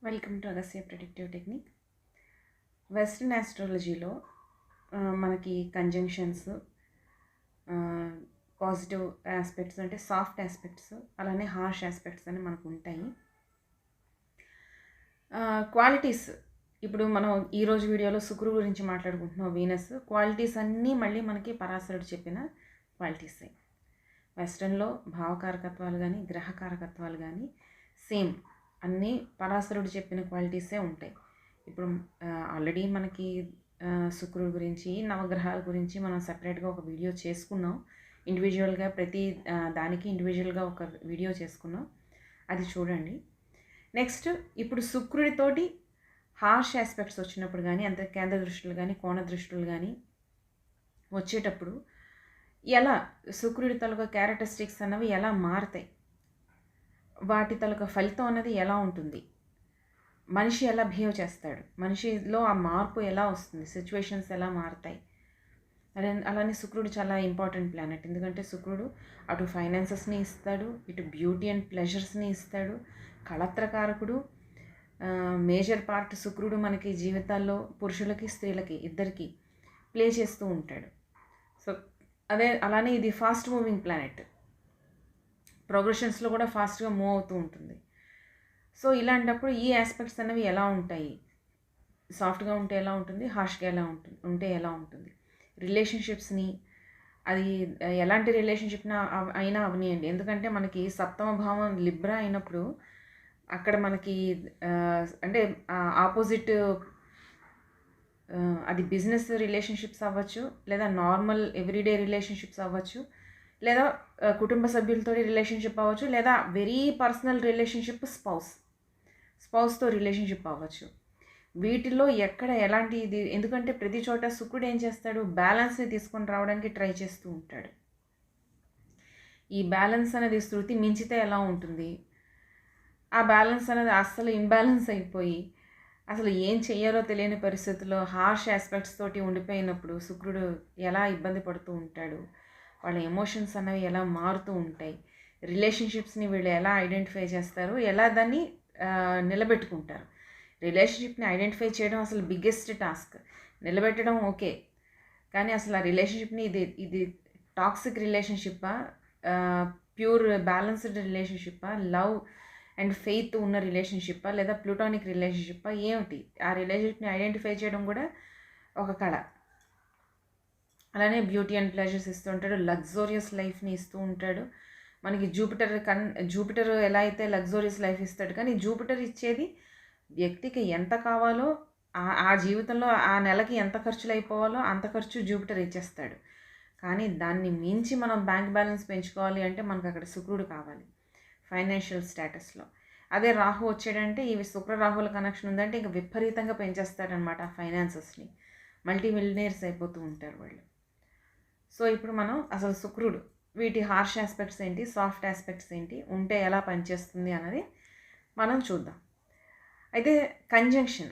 Welcome to Agastya predictive technique. Western ఆస్ట్రాలజీలో మనకి conjunctions, positive aspects అంటే సాఫ్ట్ ఆస్పెక్ట్స్, అలానే హార్ష్ ఆస్పెక్ట్స్ అని మనకు ఉంటాయి. క్వాలిటీస్ ఇప్పుడు మనం ఈరోజు వీడియోలో శుక్రుడు గురించి మాట్లాడుకుంటున్నాం. వీనస్ క్వాలిటీస్ అన్నీ మళ్ళీ మనకి పరాశరుడు చెప్పిన క్వాలిటీసే. వెస్ట్రన్లో భావకారకత్వాలు కానీ గ్రహకారకత్వాలు కానీ సేమ్ అన్నీ పరాశరుడు చెప్పిన క్వాలిటీసే ఉంటాయి. ఇప్పుడు ఆల్రెడీ మనకి శుక్రుడు గురించి నవగ్రహాల గురించి మనం సపరేట్గా ఒక వీడియో చేసుకున్నాం. ఇండివిజువల్గా ప్రతి దానికి ఇండివిజువల్గా ఒక వీడియో చేసుకున్నాం, అది చూడండి. నెక్స్ట్ ఇప్పుడు శుక్రుడితోటి హార్ష్ ఆస్పెక్ట్స్ వచ్చినప్పుడు కానీ అంత కేంద్ర దృష్టులు కానీ కోణ దృష్టులు కానీ వచ్చేటప్పుడు ఎలా శుక్రుడి తాలూకా క్యారెక్టరిస్టిక్స్ అన్నవి ఎలా మారుతాయి, వాటి తాలూకా ఫలితం అన్నది ఎలా ఉంటుంది, మనిషి ఎలా బిహేవ్ చేస్తాడు, మనిషిలో ఆ మార్పు ఎలా వస్తుంది, సిచ్యువేషన్స్ ఎలా మారుతాయి. అలానే శుక్రుడు చాలా ఇంపార్టెంట్ ప్లానెట్. ఎందుకంటే శుక్రుడు అటు ఫైనాన్సెస్ని ఇస్తాడు, ఇటు బ్యూటీ అండ్ ప్లెజర్స్ని ఇస్తాడు, కళత్రకారకుడు. మేజర్ పార్ట్ శుక్రుడు మనకి జీవితాల్లో పురుషులకి స్త్రీలకి ఇద్దరికి ప్లే చేస్తూ ఉంటాడు. సో అలానే ఇది ఫాస్ట్ మూవింగ్ ప్లానెట్, ప్రోగ్రెషన్స్లో కూడా ఫాస్ట్గా మూవ్ అవుతూ ఉంటుంది. సో ఇలాంటప్పుడు ఈ ఆస్పెక్ట్స్ అనేవి ఎలా ఉంటాయి, సాఫ్ట్గా ఉంటే ఎలా ఉంటుంది, హార్ష్గా ఎలా ఉంటే ఎలా ఉంటుంది, రిలేషన్షిప్స్ని అది ఎలాంటి రిలేషన్షిప్ని అయినా అవనియండి. ఎందుకంటే మనకి సప్తమ భావం లిబ్రా అయినప్పుడు అక్కడ మనకి అంటే ఆపోజిట్ అది బిజినెస్ రిలేషన్షిప్స్ అవ్వచ్చు, లేదా నార్మల్ ఎవ్రీడే రిలేషన్షిప్స్ అవ్వచ్చు, లేదా కుటుంబ సభ్యులతో రిలేషన్షిప్ అవ్వచ్చు, లేదా వెరీ పర్సనల్ రిలేషన్షిప్ స్పౌస్తో రిలేషన్షిప్ అవ్వచ్చు. వీటిలో ఎక్కడ ఎలాంటి ఇది, ఎందుకంటే ప్రతి చోట శుక్రుడు ఏం చేస్తాడు, బ్యాలెన్స్ని తీసుకొని రావడానికి ట్రై చేస్తూ ఉంటాడు. ఈ బ్యాలెన్స్ అనేది శృతి మించితే ఎలా ఉంటుంది, ఆ బ్యాలెన్స్ అనేది అస్సలు ఇంబ్యాలెన్స్ అయిపోయి అసలు ఏం చెయ్యాలో తెలియని పరిస్థితుల్లో హార్ష్ ఆస్పెక్ట్స్ తోటి ఉండిపోయినప్పుడు శుక్రుడు ఎలా ఇబ్బంది పడుతూ ఉంటాడు, వాళ్ళ ఎమోషన్స్ అనేవి ఎలా మారుతూ ఉంటాయి, రిలేషన్షిప్స్ని వీళ్ళు ఎలా ఐడెంటిఫై చేస్తారు, ఎలా దాన్ని నిలబెట్టుకుంటారు. రిలేషన్షిప్ని ఐడెంటిఫై చేయడం అసలు బిగ్గెస్ట్ టాస్క్. నిలబెట్టడం ఓకే, కానీ అసలు ఆ రిలేషన్షిప్ని ఇది టాక్సిక్ రిలేషన్షిప్పా, ప్యూర్ బ్యాలెన్స్డ్ రిలేషన్షిప్పా, లవ్ అండ్ ఫెయిత్ ఉన్న రిలేషన్షిప్పా, లేదా ప్లూటానిక్ రిలేషన్షిప్పా, ఏమిటి ఆ రిలేషన్షిప్ని ఐడెంటిఫై చేయడం కూడా ఒక కళ. అలానే బ్యూటీ అండ్ ప్లెజర్స్ ఇస్తూ ఉంటాడు, లగ్జోరియస్ లైఫ్ని ఇస్తూ ఉంటాడు. మనకి జూపిటర్ ఎలా అయితే లగ్జోరియస్ లైఫ్ ఇస్తాడు, కానీ జూపిటర్ ఇచ్చేది వ్యక్తికి ఎంత కావాలో ఆ జీవితంలో ఆ నెలకి ఎంత ఖర్చులు అయిపోవాలో అంత ఖర్చు జూపిటర్ ఇచ్చేస్తాడు. కానీ దాన్ని మించి మనం బ్యాంక్ బ్యాలెన్స్ పెంచుకోవాలి అంటే మనకు అక్కడ శుక్రుడు కావాలి ఫైనాన్షియల్ స్టేటస్లో. అదే రాహు వచ్చాడంటే ఇవి శుక్ర రాహుల కనెక్షన్ ఉందంటే ఇంకా విపరీతంగా పెంచేస్తాడనమాట ఆ ఫైనాన్సెస్ని. మల్టీ మిలియనీర్స్ అయిపోతూ ఉంటారు వాళ్ళు. సో ఇప్పుడు మనం అసలు శుక్రుడు వీటి హార్ష్ ఆస్పెక్ట్స్ ఏంటి, సాఫ్ట్ ఆస్పెక్ట్స్ ఏంటి, ఉంటే ఎలా పనిచేస్తుంది అన్నది మనం చూద్దాం. అయితే కంజంక్షన్,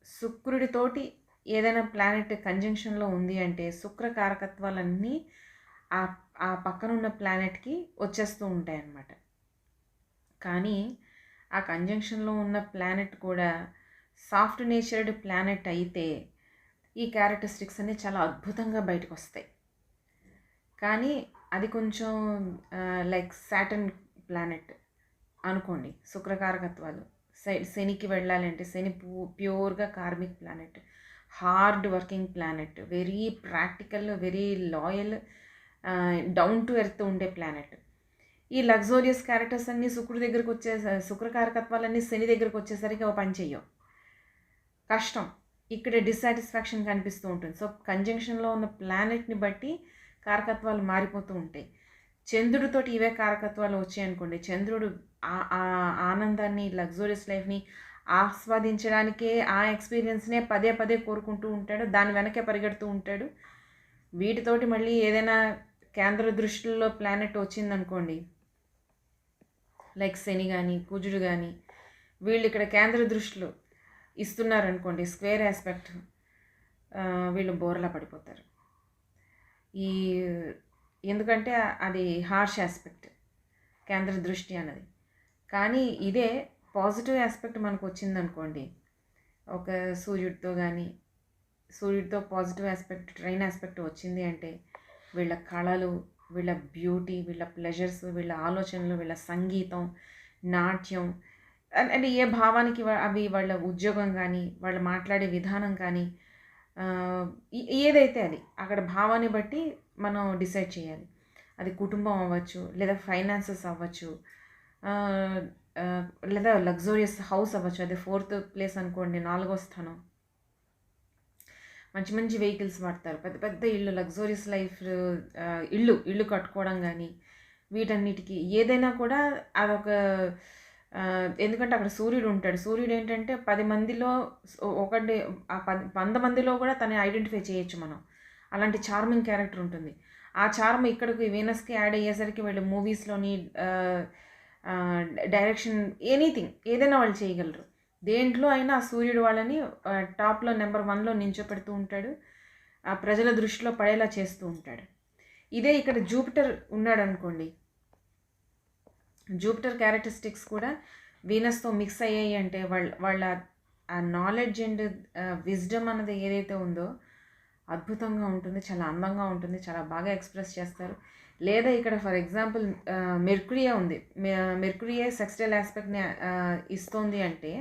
శుక్రుడితోటి ఏదైనా ప్లానెట్ కంజంక్షన్లో ఉంది అంటే శుక్ర కారకత్వాలన్నీ ఆ పక్కనున్న ప్లానెట్కి వచ్చేస్తూ ఉంటాయి అన్నమాట. కానీ ఆ కంజంక్షన్లో ఉన్న ప్లానెట్ కూడా సాఫ్ట్ నేచర్డ్ ప్లానెట్ అయితే ఈ క్యారెక్టరిస్టిక్స్ అన్నీ చాలా అద్భుతంగా బయటకు వస్తాయి. కానీ అది కొంచెం లైక్ సాటర్న్ ప్లానెట్ అనుకోండి, శుక్రకారకత్వాలు శనికి వెళ్ళాలంటే శని ప్యూర్గా karmic planet, hard working planet, very practical, very loyal, down to earth ఉండే ప్లానెట్. ఈ లగ్జోరియస్ క్యారెక్టర్స్ అన్నీ శుక్రుడి దగ్గరకు శుక్రకారకత్వాలన్నీ శని దగ్గరకు వచ్చేసరికి ఒక పని చెయ్యవు, కష్టం. ఇక్కడ డిస్సాటిస్ఫాక్షన్ కనిపిస్తూ ఉంటుంది. సో కంజంక్షన్లో ఉన్న ప్లానెట్ని బట్టి కారకత్వాలు మారిపోతూ ఉంటాయి. చంద్రుడితోటి ఇవే కారకత్వాలు వచ్చాయనుకోండి, చంద్రుడు ఆ ఆనందాన్ని, లగ్జూరియస్ లైఫ్ని ఆస్వాదించడానికే ఆ ఎక్స్పీరియన్స్నే పదే పదే కోరుకుంటూ ఉంటాడు, దాని వెనకే పరిగెడుతూ ఉంటాడు. వీటితోటి మళ్ళీ ఏదైనా కేంద్ర దృష్టిలో ప్లానెట్ వచ్చిందనుకోండి, లైక్ శని కానీ కుజుడు కానీ, వీళ్ళు ఇక్కడ కేంద్ర దృష్టిలో ఇస్తున్నారనుకోండి, స్క్వేర్ ఆస్పెక్ట్, వీళ్ళు బోర్లా పడిపోతారు. ఎందుకంటే అది హార్ష్ ఆస్పెక్ట్ కేంద్ర దృష్టి అన్నది. కానీ ఇదే పాజిటివ్ ఆస్పెక్ట్ మనకు వచ్చిందనుకోండి, ఒక సూర్యుడితో పాజిటివ్ ఆస్పెక్ట్, ట్రైన్ ఆస్పెక్ట్ వచ్చింది అంటే వీళ్ళ కళలు, వీళ్ళ బ్యూటీ, వీళ్ళ ప్లెజర్స్, వీళ్ళ ఆలోచనలు, వీళ్ళ సంగీతం, నాట్యం, అంటే ఏ భావానికి అవి వాళ్ళ ఉద్యోగం కానీ, వాళ్ళు మాట్లాడే విధానం కానీ, ఏదైతే అది అక్కడ భావాన్ని బట్టి మనం డిసైడ్ చేయాలి. అది కుటుంబం అవ్వచ్చు, లేదా ఫైనాన్సెస్ అవ్వచ్చు, లేదా లగ్జూరియస్ హౌస్ అవ్వచ్చు. అది 4th ప్లేస్ అనుకోండి, 4వ స్థానం. మంచి మంచి వెహికల్స్ వాడతారు, పెద్ద పెద్ద ఇళ్ళు, లగ్జూరియస్ లైఫ్, ఇళ్ళు కట్టుకోవడం కానీ, వీటన్నిటికీ ఏదైనా కూడా అదొక, ఎందుకంటే అక్కడ సూర్యుడు ఉంటాడు. సూర్యుడు ఏంటంటే 10 మందిలో ఒకటి, ఆ 100 మందిలో కూడా తను ఐడెంటిఫై చేయొచ్చు మనం. అలాంటి చార్మింగ్ క్యారెక్టర్ ఉంటుంది. ఆ చార్మ్ ఇక్కడికి వీనస్కి యాడ్ అయ్యేసరికి వీళ్ళు మూవీస్లోని డైరెక్షన్, ఎనీథింగ్ ఏదైనా వాళ్ళు చేయగలరు. దేంట్లో అయినా ఆ సూర్యుడు వాళ్ళని టాప్లో నెంబర్ 1లో నించోపెడుతూ ఉంటాడు, ఆ ప్రజల దృష్టిలో పడేలా చేస్తూ ఉంటాడు. ఇదే ఇక్కడ జూపిటర్ ఉన్నాడు అనుకోండి, జూపిటర్ క్యారెక్టరిస్టిక్స్ కూడా వీనస్తో మిక్స్ అయ్యాయి అంటే వాళ్ళ ఆ నాలెడ్జ్ అండ్ విజ్డమ్ అన్నది ఏదైతే ఉందో అద్భుతంగా ఉంటుంది, చాలా అందంగా ఉంటుంది, చాలా బాగా ఎక్స్ప్రెస్ చేస్తారు. లేదా ఇక్కడ ఫర్ ఎగ్జాంపుల్ మెర్క్యూరీయే ఉంది, మెర్క్యూరీయే సెక్స్టైల్ ఆస్పెక్ట్ని ఇస్తోంది అంటే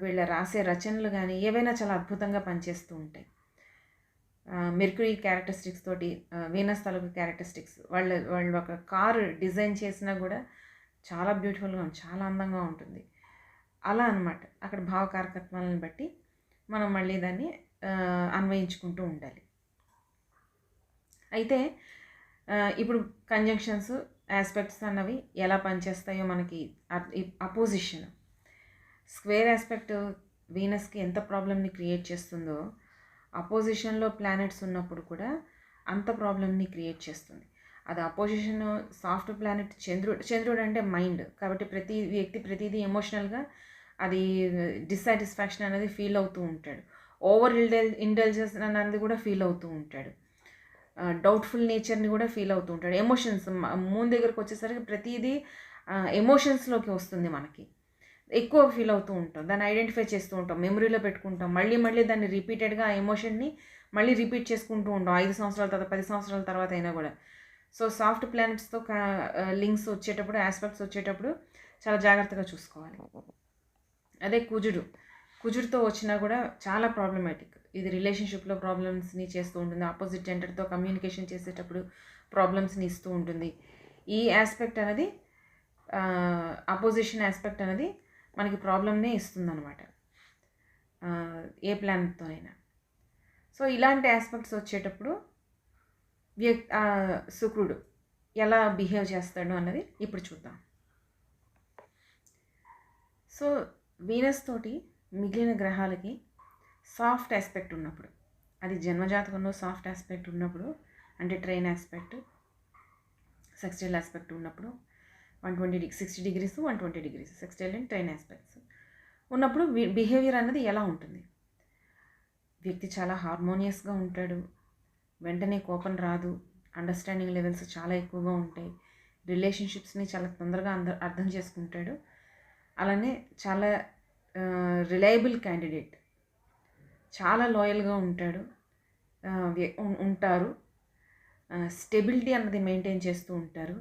వీళ్ళ రాసే రచనలు కానీ ఏవైనా చాలా అద్భుతంగా పనిచేస్తూ ఉంటాయి. మెర్క్యూరీ క్యారెక్టరిస్టిక్స్ తోటి వీనస్ తాలూకు క్యారెక్టరిస్టిక్స్, వాళ్ళు ఒక కారు డిజైన్ చేసినా కూడా చాలా బ్యూటిఫుల్గా ఉంటుంది, చాలా అందంగా ఉంటుంది. అలా అన్నమాట. అక్కడ భావకారకత్వాలను బట్టి మనం మళ్ళీ దాన్ని అన్వయించుకుంటూ ఉండాలి. అయితే ఇప్పుడు కంజంక్షన్స్, ఆస్పెక్ట్స్ అన్నవి ఎలా పనిచేస్తాయో మనకి అపోజిషన్, స్క్వేర్ ఆస్పెక్ట్ వీనస్కి ఎంత ప్రాబ్లమ్ని క్రియేట్ చేస్తుందో అపోజిషన్లో ప్లానెట్స్ ఉన్నప్పుడు కూడా అంత ప్రాబ్లమ్ని క్రియేట్ చేస్తుంది. అది అపోజిషన్ సాఫ్ట్ ప్లానెట్ చంద్రుడు అంటే మైండ్ కాబట్టి ప్రతి వ్యక్తి ప్రతిదీ ఎమోషనల్గా అది డిస్సాటిస్ఫాక్షన్ అనేది ఫీల్ అవుతూ ఉంటాడు, ఓవర్ ఇంటెలిజెన్స్ అనేది కూడా ఫీల్ అవుతూ ఉంటాడు, డౌట్ఫుల్ నేచర్ని కూడా ఫీల్ అవుతూ ఉంటాడు. ఎమోషన్స్ మూన్ దగ్గరకు వచ్చేసరికి ప్రతిదీ ఎమోషన్స్లోకి వస్తుంది, మనకి ఎక్కువ ఫీల్ అవుతూ ఉంటాం, దాన్ని ఐడెంటిఫై చేస్తూ ఉంటాం, మెమరీలో పెట్టుకుంటాం, మళ్ళీ దాన్ని రిపీటెడ్గా ఆ ఎమోషన్ని మళ్ళీ రిపీట్ చేసుకుంటూ ఉంటాం 5 సంవత్సరాల తర్వాత, 10 సంవత్సరాల తర్వాత అయినా కూడా. సో సాఫ్ట్ ప్లానెట్స్తో లింక్స్ వచ్చేటప్పుడు, ఆస్పెక్ట్స్ వచ్చేటప్పుడు చాలా జాగ్రత్తగా చూసుకోవాలి. అదే కుజుడితో వచ్చినా కూడా చాలా ప్రాబ్లమాటిక్. ఇది రిలేషన్షిప్లో ప్రాబ్లమ్స్ని చేస్తూ ఉంటుంది, ఆపోజిట్ జెండర్తో కమ్యూనికేషన్ చేసేటప్పుడు ప్రాబ్లమ్స్ని ఇస్తూ ఉంటుంది. ఈ ఆస్పెక్ట్ అనేది, అపోజిషన్ ఆస్పెక్ట్ అనేది మనకి ప్రాబ్లమ్నే ఇస్తుందన్నమాట ఏ ప్లానెట్తో అయినా. సో ఇలాంటి ఆస్పెక్ట్స్ వచ్చేటప్పుడు శుక్రుడు ఎలా బిహేవ్ చేస్తాడు అన్నది ఇప్పుడు చూద్దాం. సో వీనస్ తోటి మిగిలిన గ్రహాలకి సాఫ్ట్ ఆస్పెక్ట్ ఉన్నప్పుడు, అది జన్మజాతకంలో సాఫ్ట్ ఆస్పెక్ట్ ఉన్నప్పుడు, అంటే ట్రైన్ ఆస్పెక్ట్, సెక్స్టైల్ ఆస్పెక్ట్ ఉన్నప్పుడు 60 degrees 120 degrees sextile and train aspects ఉన్నప్పుడు బిహేవియర్ అన్నది ఎలా ఉంటుంది? వ్యక్తి చాలా హార్మోనియస్గా ఉంటాడు, వెంటనే కోపం రాదు, అండర్స్టాండింగ్ లెవెల్స్ చాలా ఎక్కువగా ఉంటాయి, రిలేషన్షిప్స్ని చాలా తొందరగా అర్థం చేసుకుంటాడు, అలానే చాలా రిలయబుల్ క్యాండిడేట్, చాలా లాయల్గా ఉంటారు, స్టెబిలిటీ అన్నది మెయింటైన్ చేస్తూ ఉంటారు.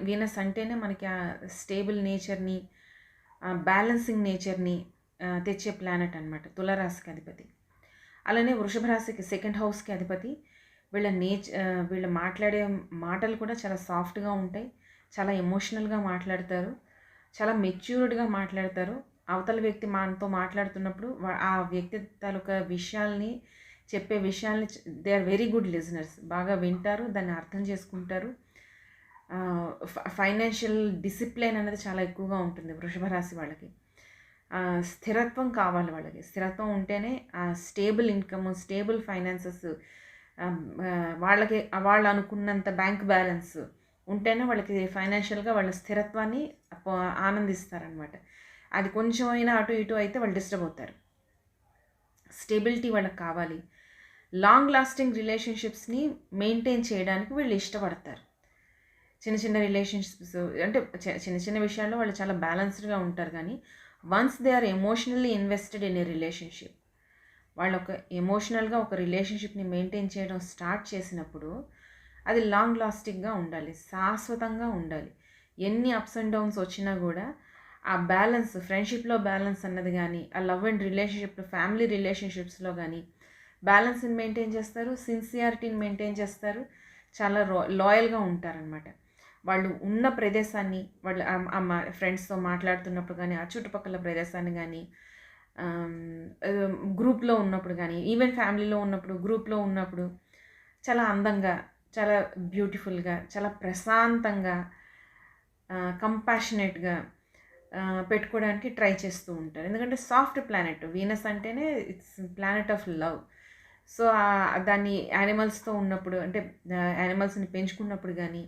వీనస్ అంటేనే మనకి ఆ స్టేబుల్ నేచర్ని, బ్యాలెన్సింగ్ నేచర్ని తెచ్చే ప్లానెట్ అనమాట, తులారాశికి అధిపతి. అలానే వృషభ రాశికి 2nd హౌస్కి అధిపతి. వీళ్ళ మాట్లాడే మాటలు కూడా చాలా సాఫ్ట్గా ఉంటాయి, చాలా ఎమోషనల్గా మాట్లాడతారు, చాలా మెచ్యూర్డ్గా మాట్లాడతారు. అవతల వ్యక్తి మనతో మాట్లాడుతున్నప్పుడు ఆ వ్యక్తి తాలూకా చెప్పే విషయాల్ని they are very good listeners, బాగా వింటారు, దాన్ని అర్థం చేసుకుంటారు. ఫైనాన్షియల్ డిసిప్లిన్ అనేది చాలా ఎక్కువగా ఉంటుంది వృషభ రాశి వాళ్ళకి. స్థిరత్వం కావాలి వాళ్ళకి, స్థిరత్వం ఉంటేనే ఆ స్టేబుల్ ఇన్కమ్, స్టేబుల్ ఫైనాన్సెస్, వాళ్ళు అనుకున్నంత బ్యాంక్ బ్యాలెన్స్ ఉంటేనే వాళ్ళకి ఫైనాన్షియల్గా వాళ్ళ స్థిరత్వాన్ని ఆనందిస్తారనమాట. అది కొంచెం అయినా అటు ఇటు అయితే వాళ్ళు డిస్టర్బ్ అవుతారు. స్టెబిలిటీ వాళ్ళకి కావాలి. లాంగ్ లాస్టింగ్ రిలేషన్షిప్స్ని మెయింటైన్ చేయడానికి వీళ్ళు ఇష్టపడతారు. చిన్న చిన్న రిలేషన్షిప్స్ అంటే చిన్న చిన్న విషయాల్లో వాళ్ళు చాలా బ్యాలెన్స్డ్గా ఉంటారు. కానీ once they are emotionally invested in a relationship, వాళ్ళు ఒక ఎమోషనల్గా ఒక రిలేషన్షిప్ని మెయింటైన్ చేయడం స్టార్ట్ చేసినప్పుడు అది లాంగ్ లాస్టింగ్గా ఉండాలి, శాశ్వతంగా ఉండాలి. ఎన్ని అప్స్ అండ్ డౌన్స్ వచ్చినా కూడా ఆ బ్యాలెన్స్, ఫ్రెండ్షిప్లో బ్యాలెన్స్ అన్నది కానీ, ఆ లవ్ అండ్ రిలేషన్షిప్, ఫ్యామిలీ రిలేషన్షిప్స్లో కానీ బ్యాలెన్స్ని మెయింటైన్ చేస్తారు, సిన్సియారిటీని మెయింటైన్ చేస్తారు, చాలా లాయల్గా ఉంటారనమాట. వాళ్ళు ఉన్న ప్రదేశాన్ని, వాళ్ళు ఫ్రెండ్స్తో మాట్లాడుతున్నప్పుడు కానీ, ఆ చుట్టుపక్కల ప్రదేశాన్ని కానీ, గ్రూప్లో ఉన్నప్పుడు కానీ, ఈవెన్ ఫ్యామిలీలో ఉన్నప్పుడు, గ్రూప్లో ఉన్నప్పుడు చాలా అందంగా, చాలా బ్యూటిఫుల్గా, చాలా ప్రశాంతంగా, కంపాషనేట్గా పెట్టుకోవడానికి ట్రై చేస్తూ ఉంటారు. ఎందుకంటే సాఫ్ట్ ప్లానెట్ వీనస్ అంటేనే it's planet of love. So దాన్ని యానిమల్స్తో ఉన్నప్పుడు, అంటే యానిమల్స్ని పెంచుకున్నప్పుడు కానీ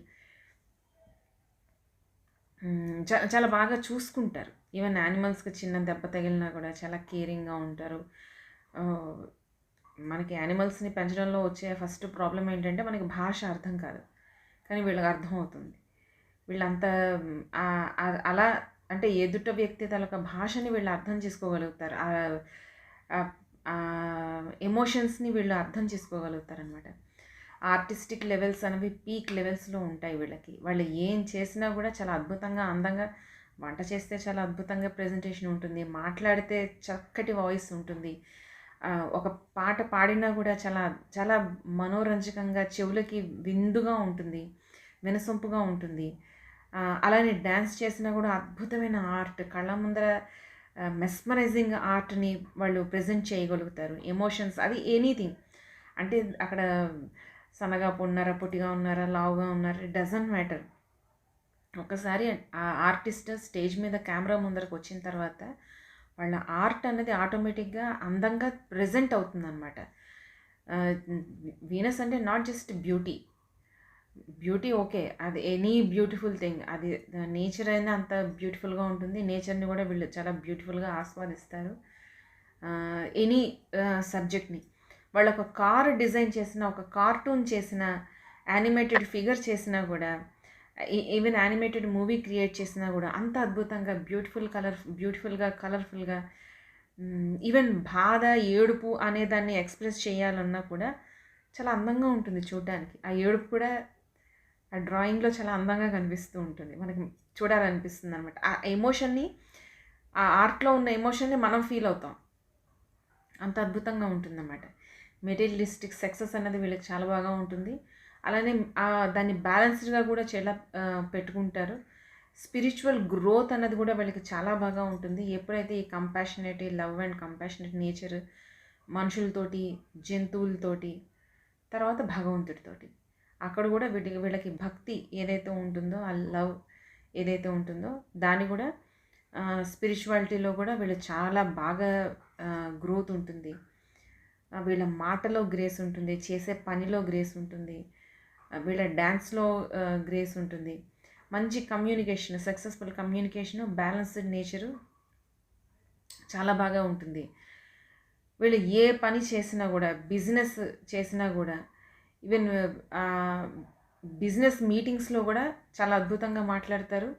చాలా బాగా చూసుకుంటారు. ఈవెన్ యానిమల్స్కి చిన్న దెబ్బ తగిలినా కూడా చాలా కేరింగ్గా ఉంటారు. మనకి యానిమల్స్ని పెంచడంలో వచ్చే ఫస్ట్ ప్రాబ్లం ఏంటంటే మనకి భాష అర్థం కాదు, కానీ వీళ్ళకి అర్థమవుతుంది. వీళ్ళంతా అలా అంటే ఎదుట వ్యక్తి తలక భాషని వీళ్ళు అర్థం చేసుకోగలుగుతారు, ఎమోషన్స్ని వీళ్ళు అర్థం చేసుకోగలుగుతారనమాట. ఆర్టిస్టిక్ లెవెల్స్ అనేవి పీక్ లెవెల్స్లో ఉంటాయి వీళ్ళకి. వాళ్ళు ఏం చేసినా కూడా చాలా అద్భుతంగా, అందంగా, వంట చేస్తే చాలా అద్భుతంగా ప్రజెంటేషన్ ఉంటుంది, మాట్లాడితే చక్కటి వాయిస్ ఉంటుంది, ఒక పాట పాడినా కూడా చాలా చాలా మనోరంజకంగా, చెవులకి విందుగా ఉంటుంది, వినసొంపుగా ఉంటుంది. అలానే డ్యాన్స్ చేసినా కూడా అద్భుతమైన ఆర్ట్, కళ్ళ ముందర మెస్మరైజింగ్ ఆర్ట్ని వాళ్ళు ప్రజెంట్ చేయగలుగుతారు. ఎమోషన్స్ అది ఎనీథింగ్, అంటే అక్కడ సన్నగా ఉన్నారా, పొట్టిగా ఉన్నారా, లావుగా ఉన్నారా, ఇట్ డజంట్ మ్యాటర్. ఒకసారి ఆ ఆర్టిస్ట్ స్టేజ్ మీద కెమెరా ముందరకు వచ్చిన తర్వాత వాళ్ళ ఆర్ట్ అనేది ఆటోమేటిక్గా అందంగా ప్రజెంట్ అవుతుందన్నమాట. వీనస్ అంటే నాట్ జస్ట్ బ్యూటీ ఓకే, అది ఎనీ బ్యూటిఫుల్ థింగ్, అది నేచర్ అయినా అంత బ్యూటిఫుల్గా ఉంటుంది. నేచర్ని కూడా వీళ్ళు చాలా బ్యూటిఫుల్గా ఆస్వాదిస్తారు. ఎనీ సబ్జెక్ట్ని వాళ్ళు ఒక కార్ డిజైన్ చేసిన, ఒక కార్టూన్ చేసిన, యానిమేటెడ్ ఫిగర్ చేసినా కూడా, ఈవెన్ యానిమేటెడ్ మూవీ క్రియేట్ చేసినా కూడా అంత అద్భుతంగా బ్యూటిఫుల్గా కలర్ఫుల్గా, ఈవెన్ బాధ, ఏడుపు అనే దాన్ని ఎక్స్ప్రెస్ చేయాలన్నా కూడా చాలా అందంగా ఉంటుంది చూడడానికి. ఆ ఏడుపు కూడా ఆ డ్రాయింగ్లో చాలా అందంగా కనిపిస్తూ ఉంటుంది, మనకి చూడాలనిపిస్తుంది అనమాట. ఆ ఎమోషన్ని, ఆ ఆర్ట్లో ఉన్న ఎమోషన్ని మనం ఫీల్ అవుతాం, అంత అద్భుతంగా ఉంటుందన్నమాట. మెటీరియలిస్టిక్ సక్సెస్ అనేది వీళ్ళకి చాలా బాగా ఉంటుంది. అలానే దాన్ని బ్యాలెన్స్డ్గా కూడా చాలా పెట్టుకుంటారు. స్పిరిచువల్ గ్రోత్ అన్నది కూడా వీళ్ళకి చాలా బాగా ఉంటుంది. ఎప్పుడైతే ఈ compassionate, love and compassionate nature మనుషులతోటి, జంతువులతోటి, తర్వాత భగవంతుడితోటి, అక్కడ కూడా వీళ్ళకి భక్తి ఏదైతే ఉంటుందో, ఆ లవ్ ఏదైతే ఉంటుందో దాన్ని కూడా స్పిరిచువాలిటీలో కూడా వీళ్ళు చాలా బాగా గ్రోత్ ఉంటుంది. వీళ్ళ మాటలో గ్రేస్ ఉంటుంది, చేసే పనిలో గ్రేస్ ఉంటుంది, వీళ్ళ డ్యాన్స్లో గ్రేస్ ఉంటుంది, మంచి communication, successful communication, balanced nature చాలా బాగా ఉంటుంది. వీళ్ళు ఏ పని చేసినా కూడా, బిజినెస్ చేసినా కూడా, ఈవెన్ బిజినెస్ మీటింగ్స్లో కూడా చాలా అద్భుతంగా మాట్లాడతారు.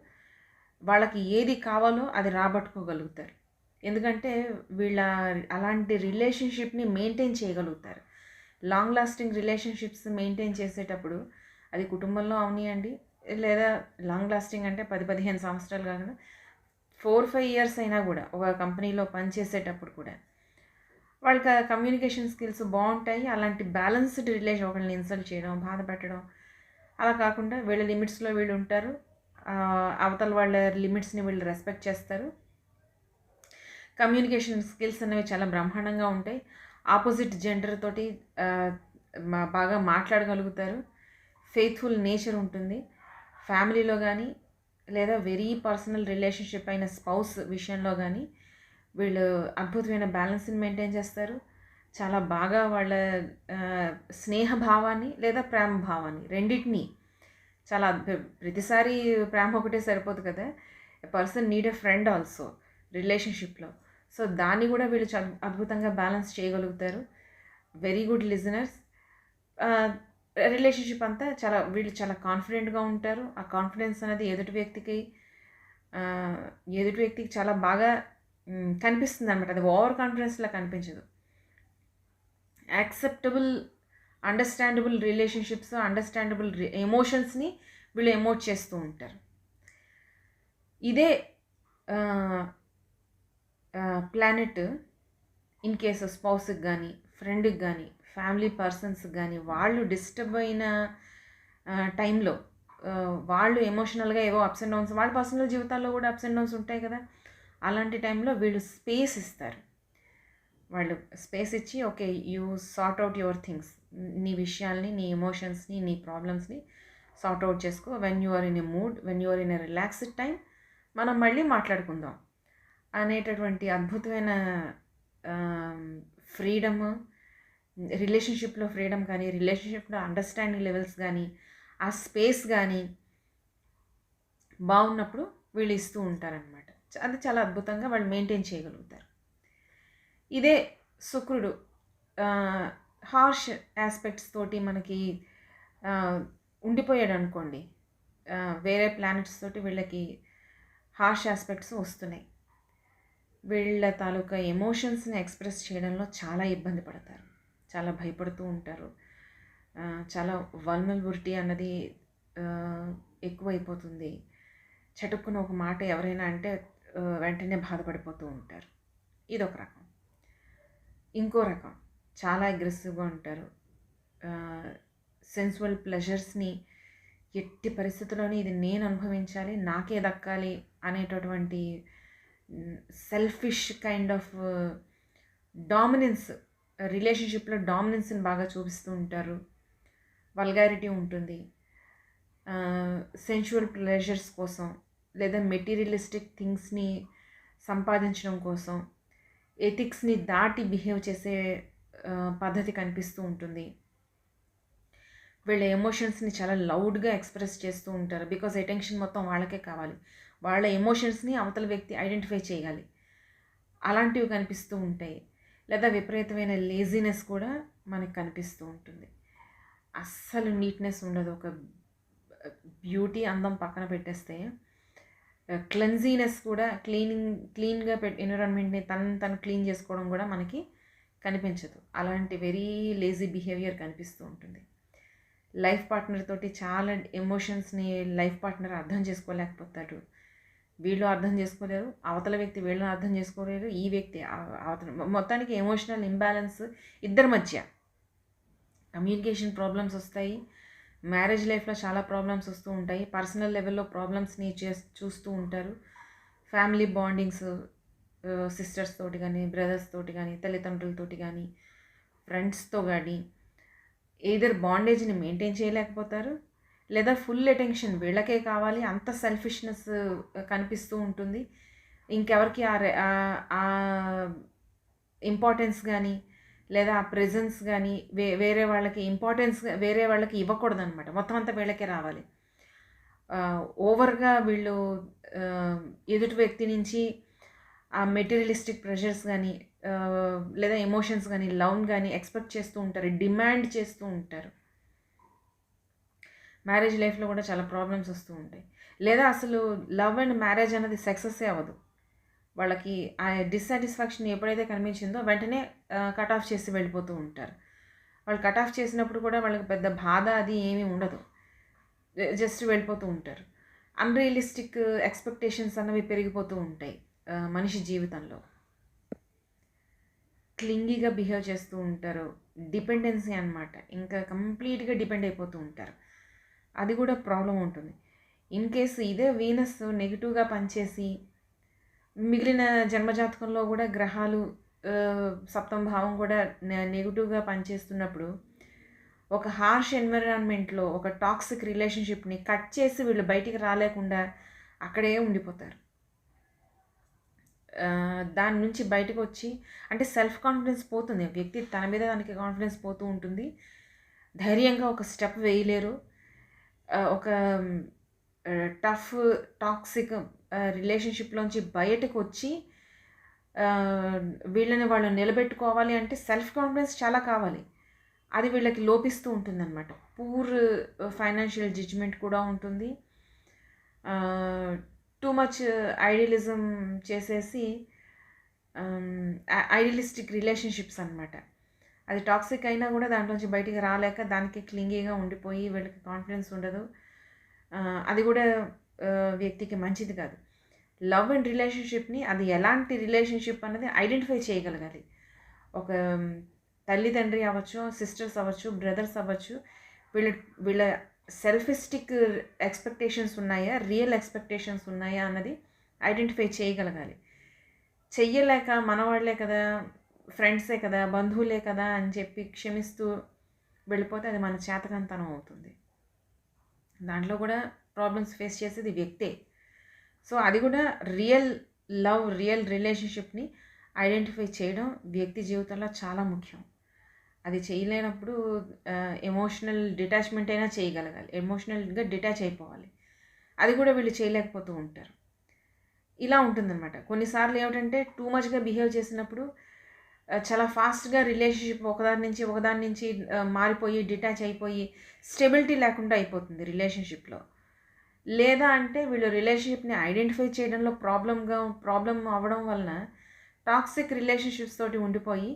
వాళ్ళకి ఏది కావాలో అది రాబట్టుకోగలుగుతారు. ఎందుకంటే వీళ్ళ అలాంటి రిలేషన్షిప్ని మెయింటైన్ చేయగలుగుతారు. లాంగ్ లాస్టింగ్ రిలేషన్షిప్స్ మెయింటైన్ చేసేటప్పుడు, అది కుటుంబంలో అవనియండి, లేదా లాంగ్ లాస్టింగ్ అంటే 10-15 సంవత్సరాలు కాకుండా 4-5 ఇయర్స్ అయినా కూడా, ఒక కంపెనీలో పనిచేసేటప్పుడు కూడా వాళ్ళకి కమ్యూనికేషన్ స్కిల్స్ బాగుంటాయి. అలాంటి బ్యాలెన్స్డ్ రిలేషన్, ఒకరిని ఇన్సల్ట్ చేయడం, బాధ పెట్టడం అలా కాకుండా వీళ్ళ లిమిట్స్లో వీళ్ళు ఉంటారు, అవతల వాళ్ళ లిమిట్స్ని వీళ్ళు రెస్పెక్ట్ చేస్తారు. కమ్యూనికేషన్ స్కిల్స్ అనేవి చాలా బ్రహ్మాండంగా ఉంటాయి. ఆపోజిట్ జెండర్ తోటి బాగా మాట్లాడగలుగుతారు. ఫెయిత్ఫుల్ నేచర్ ఉంటుంది. ఫ్యామిలీలో కానీ, లేదా వెరీ పర్సనల్ రిలేషన్షిప్ అయిన స్పౌస్ విషయంలో కానీ వీళ్ళు అద్భుతమైన బ్యాలెన్స్ని మెయింటైన్ చేస్తారు. చాలా బాగా వాళ్ళ స్నేహభావాన్ని లేదా ప్రేమ భావాన్ని రెండింటినీ చాలా ప్రతిసారి ప్రేమ ఒకటే సరిపోదు కదా, person need a friend also రిలేషన్షిప్లో. సో దాన్ని కూడా వీళ్ళు అద్భుతంగా బ్యాలెన్స్ చేయగలుగుతారు. వెరీ గుడ్ లిజనర్స్, రిలేషన్షిప్ అంతా వీళ్ళు చాలా కాన్ఫిడెంట్గా ఉంటారు. ఆ కాన్ఫిడెన్స్ అనేది ఎదుటి వ్యక్తికి చాలా బాగా కనిపిస్తుంది అనమాట. అది ఓవర్ కాన్ఫిడెన్స్లా కనిపించదు. యాక్సెప్టబుల్ అండర్స్టాండబుల్ రిలేషన్షిప్స్, అండర్స్టాండబుల్ ఎమోషన్స్ని వీళ్ళు ఎమోట్ చేస్తూ ఉంటారు. ఇదే ప్లానెట్ ఇన్ కేసు స్పౌస్కి కానీ, ఫ్రెండ్కి కానీ, ఫ్యామిలీ పర్సన్స్కి కానీ వాళ్ళు డిస్టర్బ్ అయిన టైంలో వాళ్ళు ఎమోషనల్గా ఏవో అప్స్ అండ్ డౌన్స్, వాళ్ళ పర్సనల్ జీవితాల్లో కూడా అప్స్ అండ్ డౌన్స్ ఉంటాయి కదా. అలాంటి టైంలో వీళ్ళు స్పేస్ ఇస్తారు. వాళ్ళు స్పేస్ ఇచ్చి okay you sort out your things, నీ విషయాల్ని, నీ ఎమోషన్స్ని, నీ ప్రాబ్లమ్స్ని సార్ట్ అవుట్ చేసుకో. When you are in a mood, when you are in a relaxed time మనం మళ్ళీ మాట్లాడుకుందాం అనేటటువంటి అద్భుతమైన ఫ్రీడమ్, రిలేషన్షిప్లో ఫ్రీడమ్ కానీ, రిలేషన్షిప్లో అండర్స్టాండింగ్ లెవెల్స్ కానీ, ఆ స్పేస్ కానీ బాగున్నప్పుడు వీళ్ళు ఇస్తూ ఉంటారనమాట. అది చాలా అద్భుతంగా వాళ్ళు మెయింటైన్ చేయగలుగుతారు. ఇదే శుక్రుడు హార్ష్ ఆస్పెక్ట్స్ తోటి మనకి ఉండిపోయాడు అనుకోండి, వేరే ప్లానెట్స్ తోటి వీళ్ళకి హార్ష్ ఆస్పెక్ట్స్ వస్తున్నాయి. వీళ్ళ తాలూకా ఎమోషన్స్ని ఎక్స్ప్రెస్ చేయడంలో చాలా ఇబ్బంది పడతారు, చాలా భయపడుతూ ఉంటారు. చాలా వల్నరబిలిటీ అన్నది ఎక్కువైపోతుంది. చటుక్కున ఒక మాట ఎవరైనా అంటే వెంటనే బాధపడిపోతూ ఉంటారు. ఇదొక రకం. ఇంకో రకం చాలా అగ్రెసివ్గా ఉంటారు. సెన్సువల్ ప్లెజర్స్ని ఎట్టి పరిస్థితుల్లోనే ఇది నేను అనుభవించాలి, నాకే దక్కాలి అనేటటువంటి సెల్ఫిష్ కైండ్ ఆఫ్ డామినెన్స్, రిలేషన్షిప్లో డామినెన్స్ని బాగా చూపిస్తూ ఉంటారు. వల్గారిటీ ఉంటుంది. సెన్షువల్ ప్లెజర్స్ కోసం లేదా మెటీరియలిస్టిక్ థింగ్స్ని సంపాదించడం కోసం ఎథిక్స్ని దాటి బిహేవ్ చేసే పద్ధతి కనిపిస్తూ ఉంటుంది. వీళ్ళ ఎమోషన్స్ని చాలా లౌడ్గా ఎక్స్ప్రెస్ చేస్తూ ఉంటారు. బికాజ్ అటెన్షన్ మొత్తం వాళ్ళకే కావాలి. వాళ్ళ ఎమోషన్స్ని అవతల వ్యక్తి ఐడెంటిఫై చేయగాలి. అలాంటివి కనిపిస్తూ ఉంటాయి. లేదా విపరీతమైన లేజినెస్ కూడా మనకు కనిపిస్తూ ఉంటుంది. అస్సలు నీట్నెస్ ఉండదు. ఒక బ్యూటీ అందం పక్కన పెట్టేస్తే క్లెన్జీనెస్ కూడా, క్లీన్గా ఎన్విరాన్మెంట్ని తను క్లీన్ చేసుకోవడం కూడా మనకి కనిపించదు. అలాంటి వెరీ లేజీ బిహేవియర్ కనిపిస్తూ ఉంటుంది. లైఫ్ పార్ట్నర్ తోటి చాలా ఎమోషన్స్ని లైఫ్ పార్ట్నర్ అర్థం చేసుకోలేకపోతాడు. వీళ్ళు అర్థం చేసుకోలేరు, అవతల వ్యక్తి వీళ్ళని అర్థం చేసుకోలేరు, ఈ వ్యక్తి అవతల. మొత్తానికి ఎమోషనల్ ఇంబ్యాలెన్స్ ఇద్దరి మధ్య. కమ్యూనికేషన్ ప్రాబ్లమ్స్ వస్తాయి. మ్యారేజ్ లైఫ్లో చాలా ప్రాబ్లమ్స్ వస్తూ ఉంటాయి. పర్సనల్ లెవెల్లో ప్రాబ్లమ్స్ని చూస్తూ ఉంటారు. ఫ్యామిలీ బాండింగ్స్, సిస్టర్స్ తోటి కానీ, బ్రదర్స్ తోటి కానీ, తల్లిదండ్రులతోటి కానీ, ఫ్రెండ్స్తో కానీ ఎయిదర్ బాండేజ్ని మెయింటైన్ చేయలేకపోతారు, లేదా ఫుల్ అటెన్షన్ వీళ్ళకే కావాలి, అంత సెల్ఫిష్నెస్ కనిపిస్తూ ఉంటుంది. ఇంకెవరికి ఆ ఇంపార్టెన్స్ కానీ లేదా ఆ ప్రెజెన్స్ కానీ వేరే వాళ్ళకి వేరే వాళ్ళకి ఇవ్వకూడదు అనమాట. మొత్తం అంతా వీళ్ళకే రావాలి. ఓవర్గా వీళ్ళు ఎదుటి వ్యక్తి నుంచి ఆ మెటీరియలిస్టిక్ ప్రెషర్స్ కానీ లేదా ఎమోషన్స్ కానీ, లవ్ కానీ ఎక్స్పెక్ట్ చేస్తూ ఉంటారు, డిమాండ్ చేస్తూ ఉంటారు. మ్యారేజ్ లైఫ్లో కూడా చాలా ప్రాబ్లమ్స్ వస్తూ ఉంటాయి. లేదా అసలు లవ్ అండ్ మ్యారేజ్ అనేది సక్సెస్సే అవ్వదు. వాళ్ళకి ఆ డిస్సాటిస్ఫాక్షన్ ఎప్పుడైతే కనిపించిందో వెంటనే కట్ ఆఫ్ చేసి వెళ్ళిపోతూ ఉంటారు. వాళ్ళు కట్ ఆఫ్ చేసినప్పుడు కూడా వాళ్ళకి పెద్ద బాధ అది ఏమీ ఉండదు, జస్ట్ వెళ్ళిపోతూ ఉంటారు. అన్రియలిస్టిక్ ఎక్స్పెక్టేషన్స్ అన్నవి పెరిగిపోతూ ఉంటాయి మనిషి జీవితంలో. క్లింగీగా బిహేవ్ చేస్తూ ఉంటారు. డిపెండెన్సీ అనమాట, ఇంకా కంప్లీట్గా డిపెండ్ అయిపోతూ ఉంటారు. అది కూడా ప్రాబ్లం ఉంటుంది. ఇన్ కేసు ఇదే వీనస్ నెగిటివ్గా పనిచేసి మిగిలిన జన్మజాతకంలో కూడా గ్రహాలు సప్తమ భావం కూడా నెగిటివ్గా పనిచేస్తున్నప్పుడు ఒక హార్ష్ ఎన్విరాన్మెంట్లో ఒక టాక్సిక్ రిలేషన్షిప్ని కట్ చేసి వీళ్ళు బయటికి రాలేకుండా అక్కడే ఉండిపోతారు. దాని నుంచి బయటకు వచ్చి, అంటే సెల్ఫ్ కాన్ఫిడెన్స్ పోతుంది, వ్యక్తి తన మీద తనకి కాన్ఫిడెన్స్ పోతూ ఉంటుంది. ధైర్యంగా ఒక స్టెప్ వేయలేరు. ఒక టఫ్ టాక్సిక్ రిలేషన్షిప్లోంచి బయటకు వచ్చి వీళ్ళని వాళ్ళు నిలబెట్టుకోవాలి అంటే సెల్ఫ్ కాన్ఫిడెన్స్ చాలా కావాలి. అది వీళ్ళకి లోపిస్తూ ఉంటుందన్నమాట. పూర్ ఫైనాన్షియల్ జడ్జ్మెంట్ కూడా ఉంటుంది. టూ మచ్ ఐడియలిజం చేసేసి ఐడియలిస్టిక్ రిలేషన్షిప్స్ అనమాట. అది టాక్సిక్ అయినా కూడా దాంట్లోంచి బయటికి రాలేక దానికి క్లింగీగా ఉండిపోయి వీళ్ళకి కాన్ఫిడెన్స్ ఉండదు. అది కూడా వ్యక్తికి మంచిది కాదు. లవ్ అండ్ రిలేషన్షిప్ని అది ఎలాంటి రిలేషన్షిప్ అన్నది ఐడెంటిఫై చేయగలగాలి. ఒక తల్లిదండ్రి అవ్వచ్చు, సిస్టర్స్ అవ్వచ్చు, బ్రదర్స్ అవ్వచ్చు, వీళ్ళ వీళ్ళ సెల్ఫిస్టిక్ ఎక్స్పెక్టేషన్స్ ఉన్నాయా, రియల్ ఎక్స్పెక్టేషన్స్ ఉన్నాయా అన్నది ఐడెంటిఫై చేయగలగాలి. చెయ్యలేక మనవాళ్లే కదా, ఫ్రెండ్సే కదా, బంధువులే కదా అని చెప్పి క్షమిస్తూ వెళ్ళిపోతే అది మన చేతకంతనం అవుతుంది. దాంట్లో కూడా ప్రాబ్లమ్స్ ఫేస్ చేసేది వ్యక్తే. సో అది కూడా రియల్ లవ్, రియల్ రిలేషన్షిప్ని ఐడెంటిఫై చేయడం వ్యక్తి జీవితంలో చాలా ముఖ్యం. అది చేయలేనప్పుడు ఎమోషనల్ డిటాచ్మెంట్ అయినా చేయగలగాలి, ఎమోషనల్గా డిటాచ్ అయిపోవాలి. అది కూడా వీళ్ళు చేయలేకపోతూ ఉంటారు. ఇలా ఉంటుందన్నమాట. కొన్నిసార్లు ఏమిటంటే టూ మచ్గా బిహేవ్ చేసినప్పుడు చాలా ఫాస్ట్గా రిలేషన్షిప్ ఒకదాని నుంచి మారిపోయి డిటాచ్ అయిపోయి స్టెబిలిటీ లేకుండా అయిపోతుంది రిలేషన్షిప్లో. లేదా అంటే వీళ్ళు రిలేషన్షిప్ని ఐడెంటిఫై చేయడంలో ప్రాబ్లం అవ్వడం వలన టాక్సిక్ రిలేషన్షిప్స్ తోటి ఉండిపోయి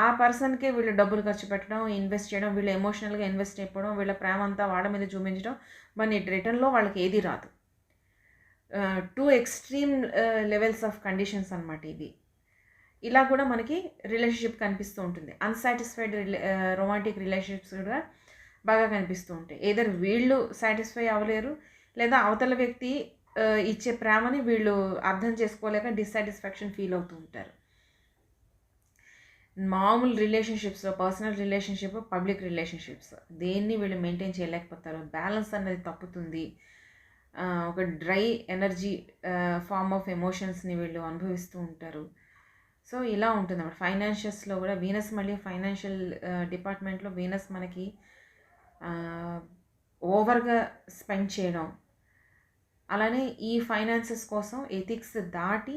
ఆ పర్సన్కే వీళ్ళు డబ్బులు ఖర్చు పెట్టడం, ఇన్వెస్ట్ చేయడం, వీళ్ళు ఎమోషనల్గా ఇన్వెస్ట్ అయిపోవడం, వీళ్ళ ప్రేమ అంతా వాళ్ళ మీద చూపించడం, మరి రిటర్న్లో వాళ్ళకి ఏది రాదు. Two extreme levels of conditions అన్నమాట ఇవి. ఇలా కూడా మనకి రిలేషన్షిప్ కనిపిస్తూ ఉంటుంది. అన్సాటిస్ఫైడ్ రొమాంటిక్ రిలేషన్షిప్స్ కూడా బాగా కనిపిస్తూ ఉంటాయి. ఏదర్ వీళ్ళు సాటిస్ఫై అవ్వలేరు, లేదా అవతల వ్యక్తి ఇచ్చే ప్రేమని వీళ్ళు అర్థం చేసుకోలేక డిస్సాటిస్ఫాక్షన్ ఫీల్ అవుతూ ఉంటారు. మామూలు రిలేషన్షిప్స్లో, పర్సనల్ రిలేషన్షిప్, పబ్లిక్ రిలేషన్షిప్స్ దేన్ని వీళ్ళు మెయింటైన్ చేయలేకపోతారు. బ్యాలెన్స్ అనేది తప్పుతుంది. ఒక డ్రై ఎనర్జీ ఫార్మ్ ఆఫ్ ఎమోషన్స్ని వీళ్ళు అనుభవిస్తూ ఉంటారు. సో ఇలా ఉంటుంది అన్నమాట. ఫైనాన్షియల్స్లో కూడా వీనస్, మళ్ళీ ఫైనాన్షియల్ డిపార్ట్మెంట్లో వీనస్ మనకి ఓవర్గా స్పెండ్ చేయడం, అలానే ఈ ఫైనాన్సెస్ కోసం ఎథిక్స్ దాటి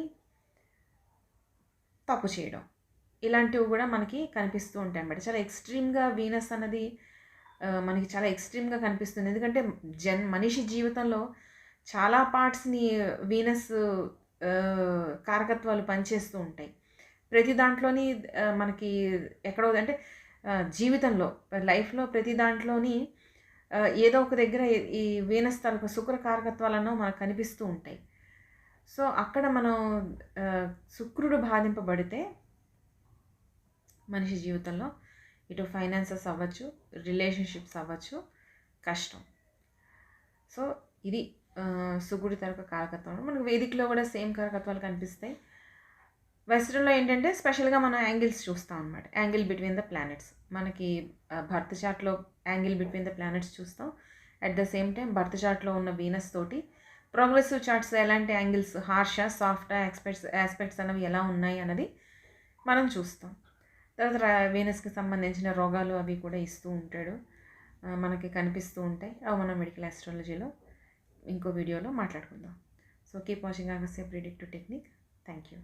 తప్పు చేయడం, ఇలాంటివి కూడా మనకి కనిపిస్తూ ఉంటాయి అన్నమాట. చాలా ఎక్స్ట్రీమ్గా వీనస్ అన్నది మనకి చాలా ఎక్స్ట్రీమ్గా కనిపిస్తుంది. ఎందుకంటే మనిషి జీవితంలో చాలా పార్ట్స్ని వీనస్ కారకత్వాలు పనిచేస్తూ ఉంటాయి. ప్రతి దాంట్లోని మనకి ఎక్కడో అంటే జీవితంలో, లైఫ్లో ప్రతి దాంట్లోని ఏదో ఒక దగ్గర ఈ వీనస్ తాలూకు శుక్ర కారకత్వాలను మనకు కనిపిస్తూ ఉంటాయి. సో అక్కడ మనం శుక్రుడు బాధింపబడితే మనిషి జీవితంలో ఇటు ఫైనాన్సెస్ అవ్వచ్చు, రిలేషన్షిప్స్ అవ్వచ్చు, కష్టం. సో ఇది శుక్రుడి తాలూకు కారకత్వం. మనకు వేదికలో కూడా సేమ్ కారకత్వాలు కనిపిస్తాయి. వెస్ట్రన్లో ఏంటంటే స్పెషల్గా మనం యాంగిల్స్ చూస్తాం అన్నమాట. Angle between the planets. మనకి బర్త్ చార్ట్లో యాంగిల్ బిట్వీన్ ద ప్లానెట్స్ చూస్తాం. At the same time birth చార్ట్లో ఉన్న వీనస్ తోటి ప్రోగ్రెసివ్ చార్ట్స్ ఎలాంటి యాంగిల్స్, హార్ష, సాఫ్ట్ ఆస్పెక్ట్స్ అనేవి ఎలా ఉన్నాయి అన్నది మనం చూస్తాం. తర్వాత వీనస్కి సంబంధించిన రోగాలు అవి కూడా ఇస్తూ ఉంటాడు, మనకి కనిపిస్తూ ఉంటాయి. అవి మనం మెడికల్ ఆస్ట్రాలజీలో ఇంకో వీడియోలో మాట్లాడుకుందాం. So keep watching Agastya predictive technique. Thank you.